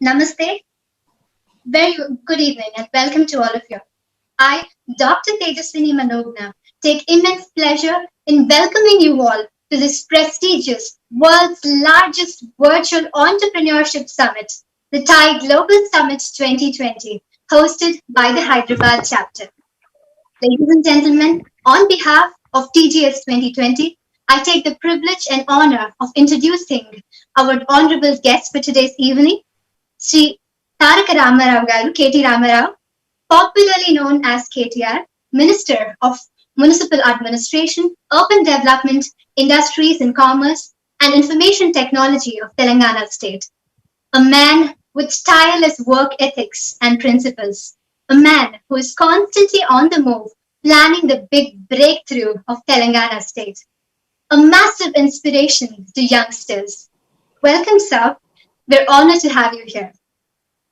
Namaste, very good evening, and welcome to all of you. I, Dr. Tejaswini Manogna, take immense pleasure in welcoming you all to this prestigious, world's largest virtual entrepreneurship summit, the TiE Global Summit 2020, hosted by the Hyderabad chapter. Ladies and gentlemen, on behalf of TGS 2020, I take the privilege and honor of introducing our honorable guest for today's evening, Sri Taraka Ramarao Garu, KT Ramarao, popularly known as KTR, Minister of Municipal Administration, Urban Development, Industries and Commerce, and Information Technology of Telangana State. A man with tireless work ethics and principles. A man who is constantly on the move, planning the big breakthrough of Telangana State. A massive inspiration to youngsters. Welcome, sir. We're honored to have you here.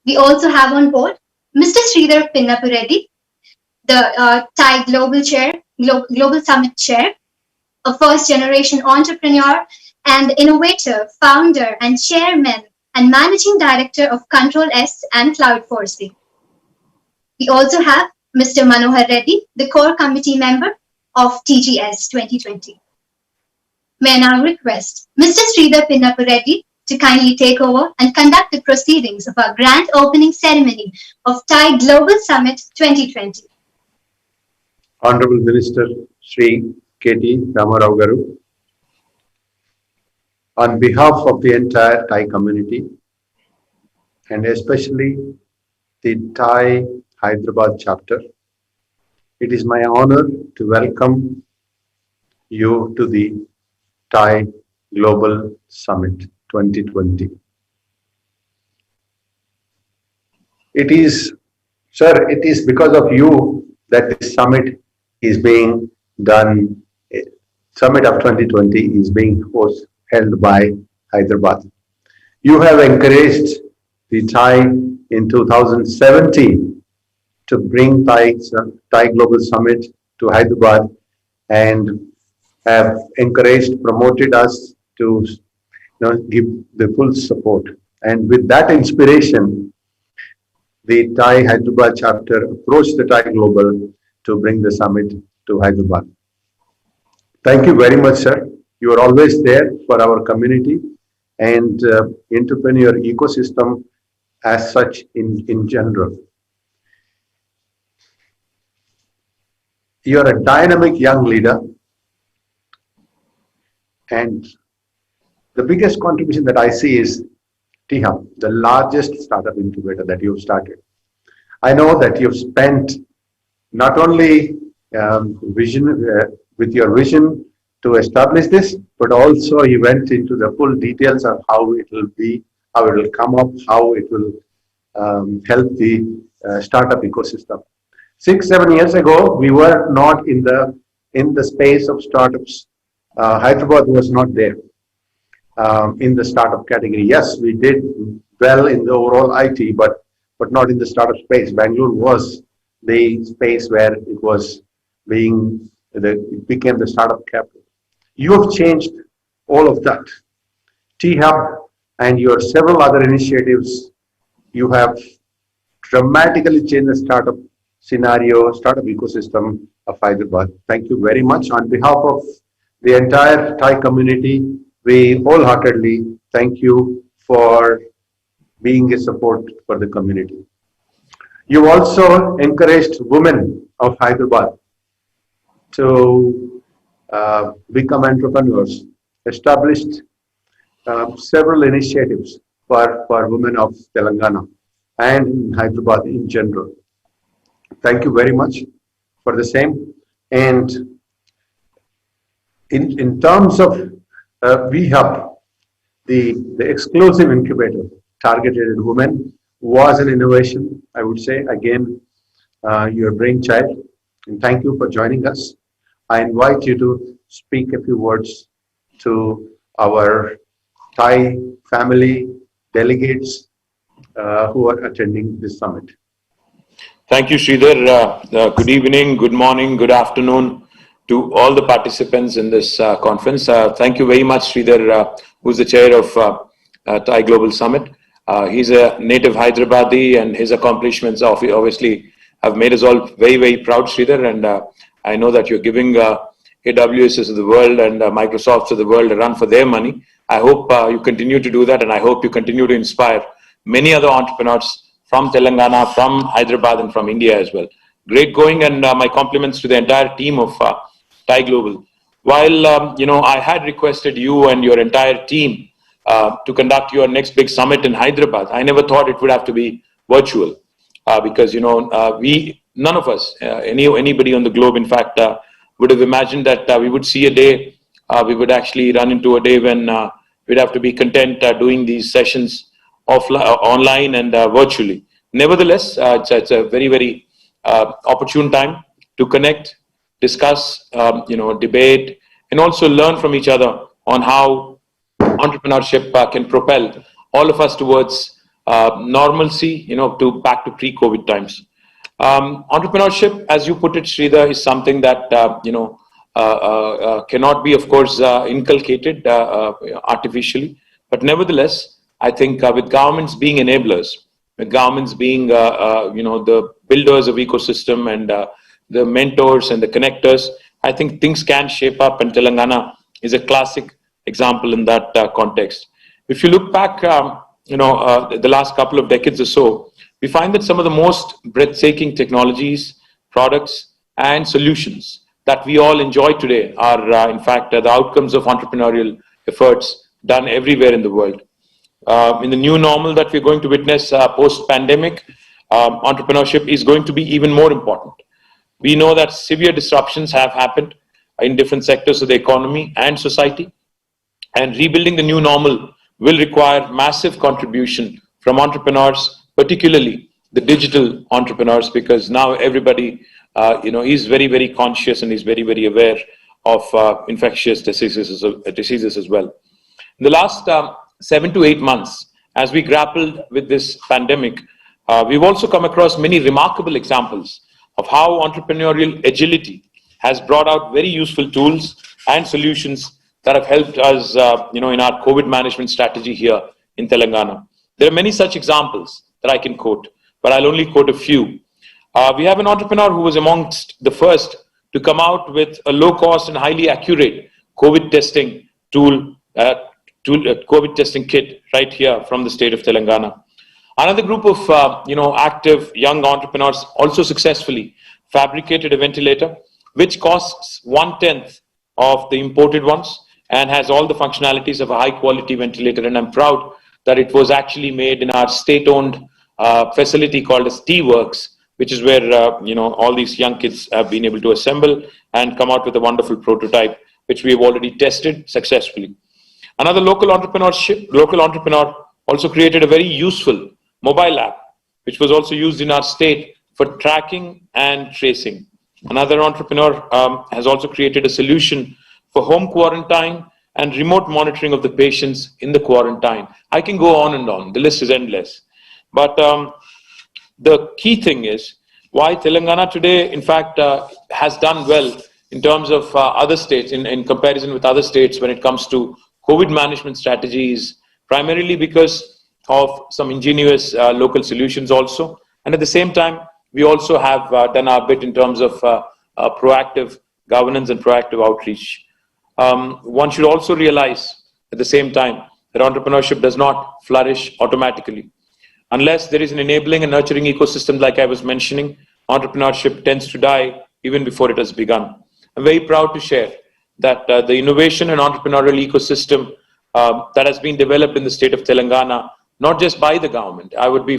We also have on board Mr. Sridhar Pinnapureddy, the TiE Global Summit Chair, a first-generation entrepreneur and innovator, founder and chairman and managing director of Control S and Cloud4C. We also have Mr. Manohar Reddy, the core committee member of TGS 2020. May I now request Mr. Sridhar Pinnapureddy to kindly take over and conduct the proceedings of our grand opening ceremony of TiE Global Summit 2020. Honorable Minister Sri KT Ramarao Garu, on behalf of the entire TiE community and especially the TiE Hyderabad chapter, it is my honor to welcome you to the TiE Global Summit 2020. It is because of you that this summit is being done. Summit of 2020 is being held by Hyderabad. You have encouraged the TiE in 2017 to bring TiE Global Summit to Hyderabad and have encouraged, promoted us to give the full support. And with that inspiration, the TiE Hyderabad chapter approached the TiE Global to bring the summit to Hyderabad. Thank you very much, sir. You are always there for our community and entrepreneur ecosystem as such in general. You are a dynamic young leader, and the biggest contribution that I see is TiE Hub, the largest startup incubator that you've started. I know that you've spent not only with your vision to establish this, but also you went into the full details of how it will be, how it will come up, how it will help the startup ecosystem. 6-7 years ago, we were not in the space of startups. Hyderabad was not there in the startup category. Yes, we did well in the overall IT, but not in the startup space. Bangalore was the space where it became the startup capital. You have changed all of that. TiE Hub and your several other initiatives, you have dramatically changed the startup scenario, startup ecosystem of Hyderabad. Thank you very much. On behalf of the entire TiE community, we wholeheartedly thank you for being a support for the community. You also encouraged women of Hyderabad to become entrepreneurs, established several initiatives for women of Telangana and Hyderabad in general. Thank you very much for the same. And in terms of VHub, the exclusive incubator targeted at women was an innovation, I would say. Again, your brainchild. And thank you for joining us. I invite you to speak a few words to our TiE family delegates who are attending this summit. Thank you, Sridhar. Good evening, good morning, good afternoon to all the participants in this conference. Thank you very much, Sridhar, who's the chair of TiE Global Summit. He's a native Hyderabadi, and his accomplishments obviously have made us all very, very proud, Sridhar. And I know that you're giving AWSs of the world and Microsofts of the world a run for their money. I hope you continue to do that, and I hope you continue to inspire many other entrepreneurs from Telangana, from Hyderabad, and from India as well. Great going, and my compliments to the entire team of TiE Global. While I had requested you and your entire team to conduct your next big summit in Hyderabad, I never thought it would have to be virtual because none of us, anybody on the globe, in fact, would have imagined that we would see a day, we would actually run into a day when we'd have to be content doing these sessions online and virtually. Nevertheless, it's a very, very opportune time to connect, discuss, debate, and also learn from each other on how entrepreneurship can propel all of us towards normalcy, back to pre-COVID times. Entrepreneurship, as you put it, Sridhar, is something that cannot be, of course, inculcated artificially. But nevertheless, I think with governments being enablers, with governments being the builders of ecosystem and the mentors and the connectors, I think things can shape up, and Telangana is a classic example in that context. If you look back, the last couple of decades or so, we find that some of the most breathtaking technologies, products, and solutions that we all enjoy today are, in fact, the outcomes of entrepreneurial efforts done everywhere in the world. In the new normal that we're going to witness post-pandemic, entrepreneurship is going to be even more important. We know that severe disruptions have happened in different sectors of the economy and society, and rebuilding the new normal will require massive contribution from entrepreneurs, particularly the digital entrepreneurs, because now everybody, is very, very conscious and is very, very aware of infectious diseases as well. In the last 7 to 8 months, as we grappled with this pandemic, we've also come across many remarkable examples of how entrepreneurial agility has brought out very useful tools and solutions that have helped us, in our COVID management strategy here in Telangana. There are many such examples that I can quote, but I'll only quote a few. We have an entrepreneur who was amongst the first to come out with a low-cost and highly accurate COVID testing COVID testing kit right here from the state of Telangana. Another group of active young entrepreneurs also successfully fabricated a ventilator which costs 1/10 of the imported ones and has all the functionalities of a high-quality ventilator. And I'm proud that it was actually made in our state-owned facility called as TiE Works, which is where all these young kids have been able to assemble and come out with a wonderful prototype, which we have already tested successfully. Another local entrepreneur also created a very useful mobile app, which was also used in our state for tracking and tracing. Another entrepreneur has also created a solution for home quarantine and remote monitoring of the patients in the quarantine. I can go on and on. The list is endless. But the key thing is why Telangana today, in fact, has done well in terms of other states, in comparison with other states when it comes to COVID management strategies, primarily because of some ingenious local solutions also. And at the same time, we also have done our bit in terms of proactive governance and proactive outreach. One should also realize at the same time that entrepreneurship does not flourish automatically. Unless there is an enabling and nurturing ecosystem like I was mentioning, entrepreneurship tends to die even before it has begun. I'm very proud to share that the innovation and entrepreneurial ecosystem that has been developed in the state of Telangana, not just by the government. It would be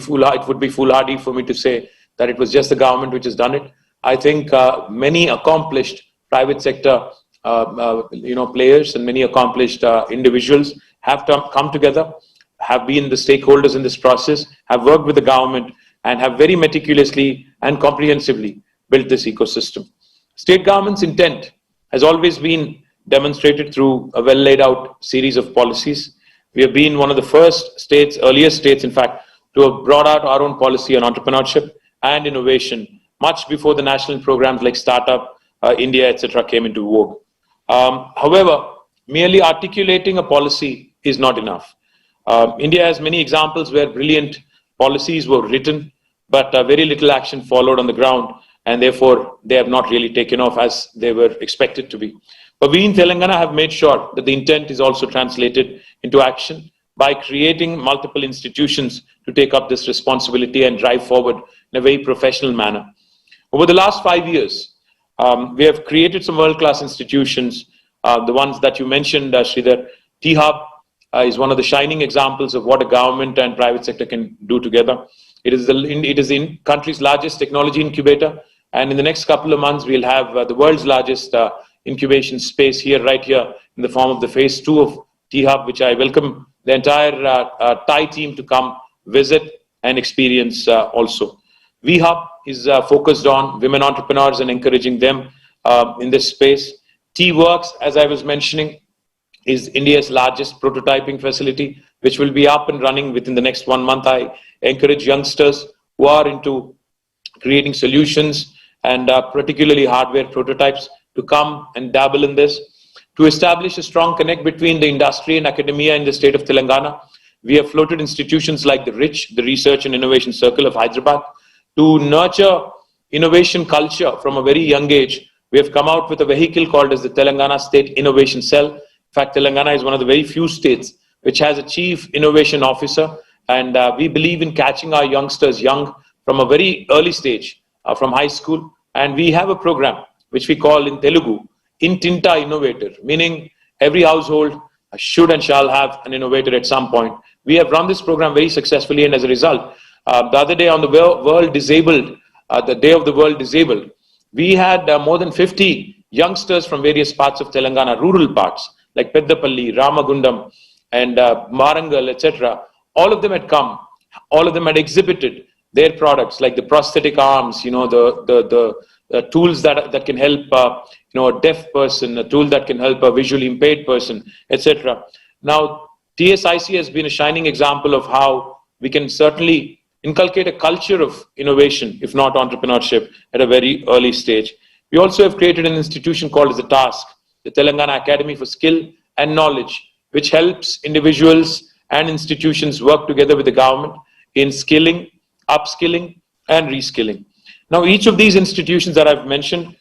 foolhardy for me to say that it was just the government which has done it. I think many accomplished private sector players and many accomplished individuals have come together, have been the stakeholders in this process, have worked with the government, and have very meticulously and comprehensively built this ecosystem. State government's intent has always been demonstrated through a well laid out series of policies. We have been one of the first states, earliest states in fact, to have brought out our own policy on entrepreneurship and innovation much before the national programs like Startup, India, etc. came into vogue. However, merely articulating a policy is not enough. India has many examples where brilliant policies were written, but very little action followed on the ground, and therefore they have not really taken off as they were expected to be. But we in Telangana have made sure that the intent is also translated into action by creating multiple institutions to take up this responsibility and drive forward in a very professional manner. Over the last 5 years, we have created some world-class institutions. The ones that you mentioned, Sridhar, T-Hub is one of the shining examples of what a government and private sector can do together. It is the country's largest technology incubator, and in the next couple of months, we'll have the world's largest incubation space right here, in the form of the phase 2 of T-Hub, which I welcome the entire TiE team to come visit and experience also. V-Hub is focused on women entrepreneurs and encouraging them in this space. T-Works, as I was mentioning, is India's largest prototyping facility, which will be up and running within the next 1 month. I encourage youngsters who are into creating solutions and particularly hardware prototypes to come and dabble in this. To establish a strong connect between the industry and academia in the state of Telangana, we have floated institutions like the RICH, the Research and Innovation Circle of Hyderabad. To nurture innovation culture from a very young age, we have come out with a vehicle called as the Telangana State Innovation Cell. In fact, Telangana is one of the very few states which has a Chief Innovation Officer, and we believe in catching our youngsters young from a very early stage, from high school. And we have a program which we call in Telugu, Intinta Innovator, meaning every household should and shall have an innovator at some point. We have run this program very successfully, and as a result, the other day on the World Disabled, the Day of the World Disabled, we had more than 50 youngsters from various parts of Telangana, rural parts like Peddapalli, Ramagundam, and Marangal, etc. All of them had come. All of them had exhibited their products, like the prosthetic arms, the tools that can help a deaf person, a tool that can help a visually impaired person, etc. Now, TSIC has been a shining example of how we can certainly inculcate a culture of innovation, if not entrepreneurship, at a very early stage. We also have created an institution called as the TASK, the Telangana Academy for Skill and Knowledge, which helps individuals and institutions work together with the government in skilling, upskilling, and reskilling. Now, each of these institutions that I've mentioned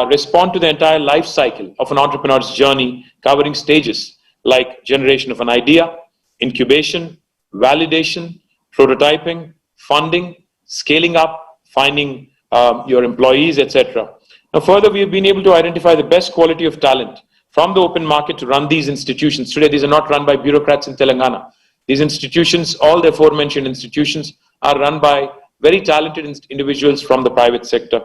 respond to the entire life cycle of an entrepreneur's journey, covering stages like generation of an idea, incubation, validation, prototyping, funding, scaling up, finding your employees, etc. Now, further, we have been able to identify the best quality of talent from the open market to run these institutions. Today, these are not run by bureaucrats in Telangana. These institutions, all the aforementioned institutions, are run by very talented individuals from the private sector.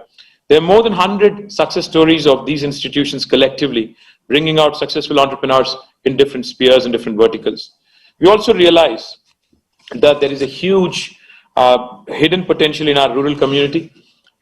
There are more than 100 success stories of these institutions collectively, bringing out successful entrepreneurs in different spheres and different verticals. We also realize that there is a huge hidden potential in our rural community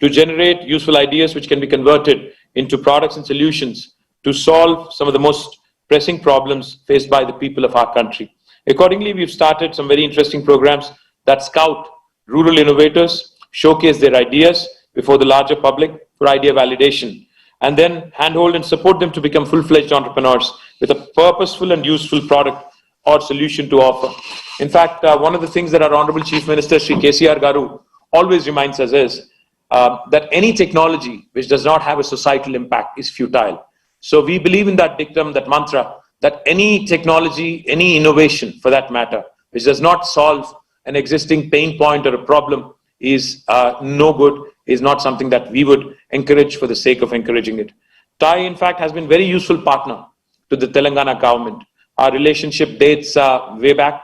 to generate useful ideas which can be converted into products and solutions to solve some of the most pressing problems faced by the people of our country. Accordingly, we've started some very interesting programs that scout rural innovators, showcase their ideas before the larger public for idea validation, and then handhold and support them to become full-fledged entrepreneurs with a purposeful and useful product or solution to offer. In fact, one of the things that our Honorable Chief Minister, Sri KCR Garu, always reminds us is that any technology which does not have a societal impact is futile. So we believe in that dictum, that mantra, that any technology, any innovation for that matter, which does not solve an existing pain point or a problem is no good, is not something that we would encourage for the sake of encouraging it. TiE, in fact, has been very useful partner to the Telangana government. Our relationship dates way back,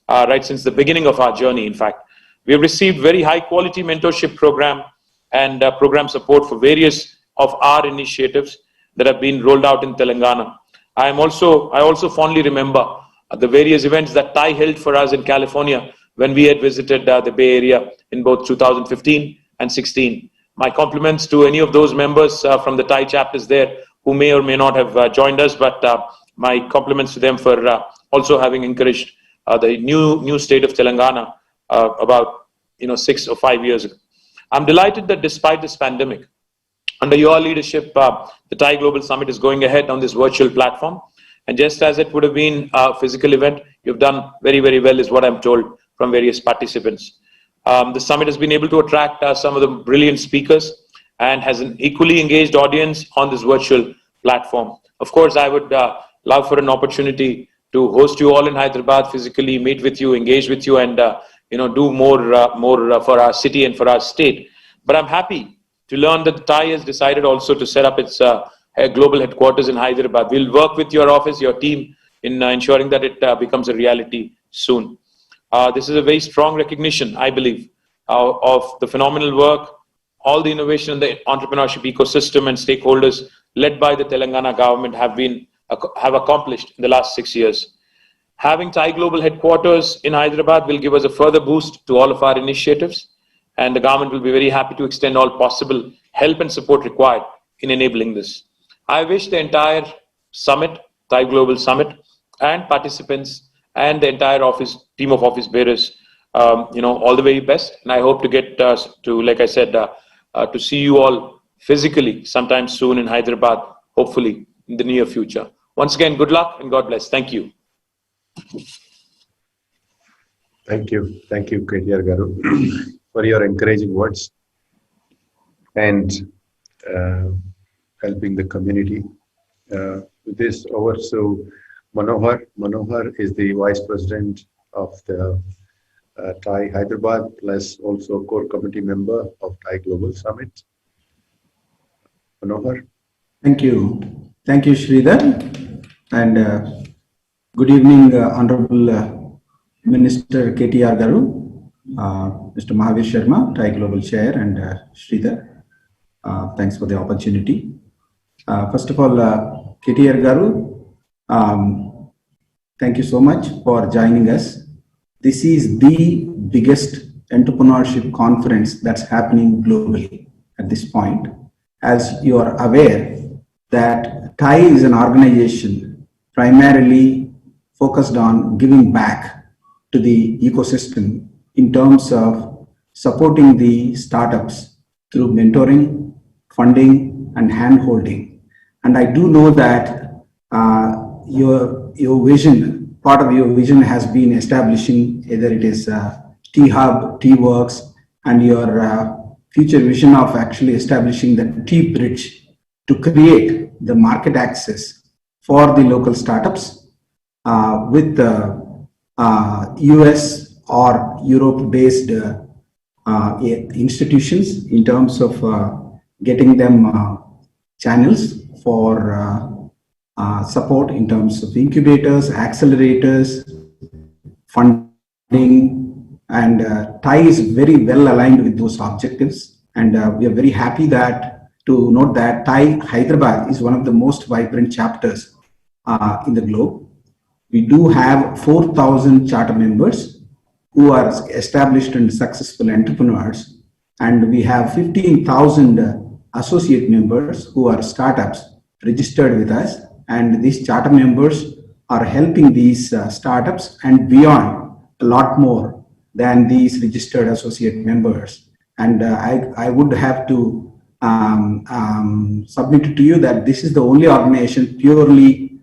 right since the beginning of our journey, in fact. We have received very high quality mentorship program and program support for various of our initiatives that have been rolled out in Telangana. I also fondly remember the various events that TiE held for us in California when we had visited the Bay Area in both 2015 and 16. My compliments to any of those members from the TiE chapters there who may or may not have joined us, but my compliments to them for also having encouraged the new state of Telangana about 6 or 5 years ago. I'm delighted that despite this pandemic, under your leadership, the TiE Global Summit is going ahead on this virtual platform. And just as it would have been a physical event, You've done very, very well, is what I'm told from various participants. The summit has been able to attract some of the brilliant speakers and has an equally engaged audience on this virtual platform. Of course, I would love for an opportunity to host you all in Hyderabad physically, meet with you, engage with you, and do more for our city and for our state. But I'm happy to learn that TiE has decided also to set up its global headquarters in Hyderabad. We'll work with your office, your team, in ensuring that it becomes a reality soon. This is a very strong recognition, I believe, of the phenomenal work, all the innovation in the entrepreneurship ecosystem and stakeholders led by the Telangana government have accomplished in the last 6 years. Having TiE Global headquarters in Hyderabad will give us a further boost to all of our initiatives, and the government will be very happy to extend all possible help and support required in enabling this. I wish the entire summit, TiE Global Summit, and participants and the entire team of office bearers, all the very best. And I hope to get to, like I said, to see you all physically sometime soon in Hyderabad, hopefully in the near future. Once again, good luck and God bless. Thank you. Thank you, KTR Garu, for your encouraging words and helping the community. With this over, so Manohar is the Vice President of the TiE Hyderabad, plus also core committee member of TiE Global Summit. Manohar. Thank you, Sridhar, and good evening, Honorable Minister KTR Garu, Mr. Mahavir Sharma, TiE Global Chair, and Sridhar. Thanks for the opportunity. First of all, KTR Garu, thank you so much for joining us. This is the biggest entrepreneurship conference that's happening globally at this point. As you are aware, that TiE is an organization primarily focused on giving back to the ecosystem in terms of supporting the startups through mentoring, funding, and hand-holding. And I do know that your vision, part of your vision has been establishing, either it is TiE Hub, TiE Works, and your future vision of actually establishing the TiE Bridge to create the market access for the local startups with the US or Europe-based institutions in terms of getting them channels for support in terms of incubators, accelerators, funding, and TiE is very well aligned with those objectives. And we are very happy to note that TiE Hyderabad is one of the most vibrant chapters in the globe. We do have 4,000 charter members who are established and successful entrepreneurs, and we have 15,000 associate members who are startups registered with us, and these charter members are helping these startups and beyond a lot more than these registered associate members. And I would have to submit it to you that this is the only organization purely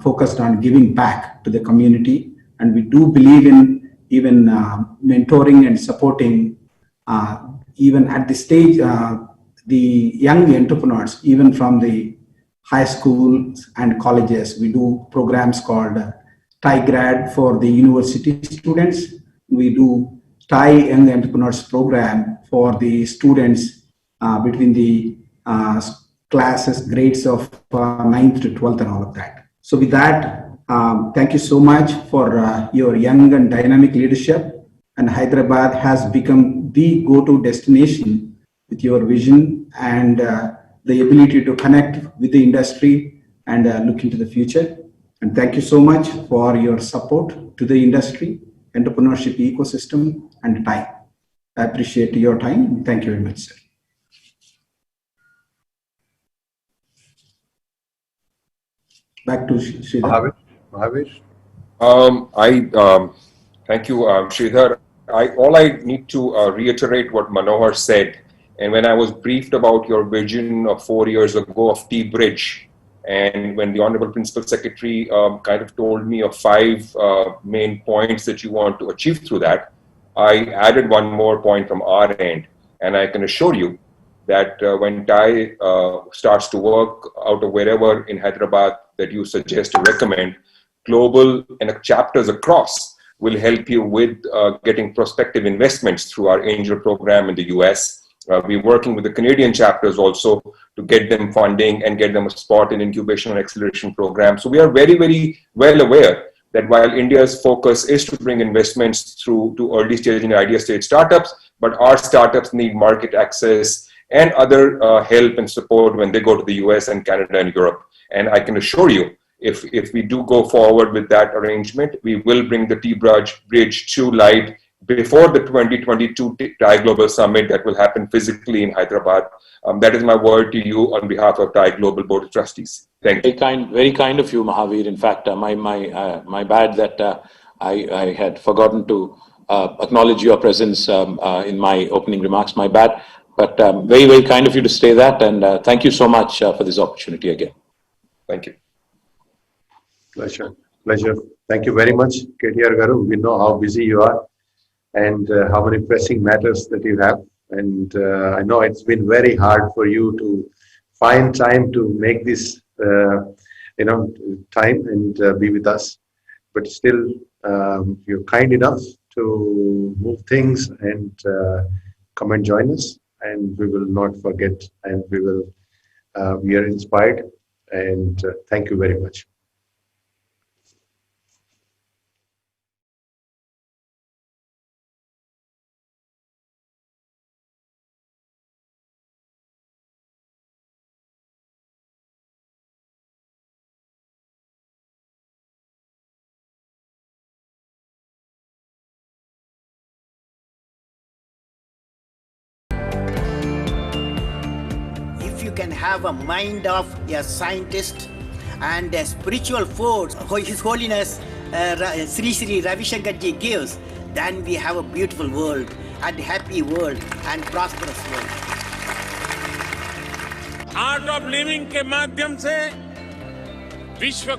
focused on giving back to the community, and we do believe in even mentoring and supporting even at the stage the young entrepreneurs, even from the high schools and colleges. We do programs called TiE Grad for the university students. We do TiE Young Entrepreneurs program for the students between the classes, grades of 9th to 12th and all of that. So with that, thank you so much for your young and dynamic leadership. And Hyderabad has become the go-to destination with your vision and the ability to connect with the industry and look into the future. And thank you so much for your support to the industry, entrepreneurship ecosystem, and TiE. I appreciate your time. Thank you very much, sir. Back to Sridhar. Mahavir. Thank you, Sridhar. All I need to reiterate what Manohar said. And when I was briefed about your vision of 4 years ago of TiE Bridge, And when the Honorable Principal Secretary kind of told me of 5 main points that you want to achieve through that, I added one more point from our end. And I can assure you that when TiE starts to work out of wherever in Hyderabad that you suggest or recommend, global and chapters across will help you with getting prospective investments through our angel program in the US. We're working with the Canadian chapters also to get them funding and get them a spot in incubation and acceleration program. So we are very, very well aware that while India's focus is to bring investments through to early stage and idea stage startups, but our startups need market access and other help and support when they go to the US and Canada and Europe. And I can assure you, if we do go forward with that arrangement, we will bring the T-Bridge to light before the 2022 TiE Global Summit that will happen physically in Hyderabad. That is my word to you on behalf of TiE Global Board of Trustees. Thank you. Very kind of you, Mahavir. In fact, my bad that I had forgotten to acknowledge your presence in my opening remarks. My bad. But very, very kind of you to say that. And thank you so much for this opportunity again. Thank you. Pleasure. Pleasure. Thank you very much, KTR Garu. We know how busy you are and how many pressing matters that you have. And I know it's been very hard for you to find time to make this, time and be with us. But still, you're kind enough to move things and come and join us. And we will not forget, and we are inspired. And thank you very much. If you can have a mind of a scientist and a spiritual force, His Holiness Sri Sri Ravi Shankar Ji gives, then we have a beautiful world and happy world and prosperous world. Art of living के माध्यम से विश्व